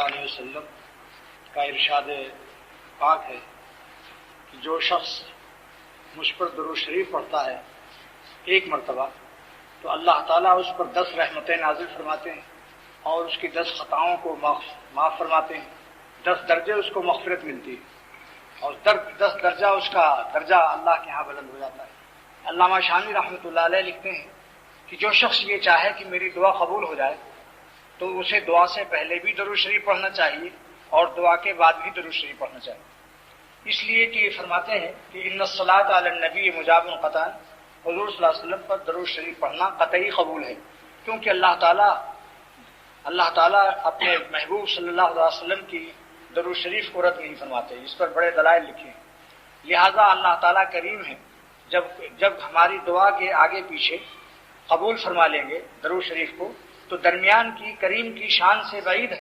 वसल्लम का इरशाद पाक है कि जो शख्स मुझ पर दुरूद शरीफ पढ़ता है एक मरतबा तो अल्लाह ताला उस पर 10 रहमतें नाजिल फरमाते हैं और उसकी 10 खताओं को माफ़ फरमाते हैं। 10 दर्जे उसको मग़फ़िरत मिलती है और 10 दर्जा उसका दर्जा अल्लाह के यहाँ बुलंद हो जाता है। अल्लामा शामी रहमतुल्लाह अलैह लिखते हैं कि जो शख्स ये चाहे कि मेरी दुआ कबूल हो जाए तो उसे दुआ से पहले भी दुरूद शरीफ पढ़ना चाहिए और दुआ के बाद भी दुरूद शरीफ पढ़ना चाहिए। इसलिए कि ये फरमाते हैं कि इन्नस्सलात अला नबी मुजाबुन क़तअन, हुज़ूर सल्लल्लाहु अलैहि वसल्लम पर दुरूद शरीफ पढ़ना क़तई कबूल है, क्योंकि अल्लाह ताला अपने महबूब सल्लल्लाहु अलैहि वसल्लम की दुरूद शरीफ को रद्द नहीं फरमाते। इस पर बड़े दलाइल लिखे हैं। लिहाजा अल्लाह ताला करीम है, जब हमारी दुआ के आगे पीछे कबूल फरमा लेंगे दुरूद शरीफ को तो दरमियान की करीम की शान से बाइद है।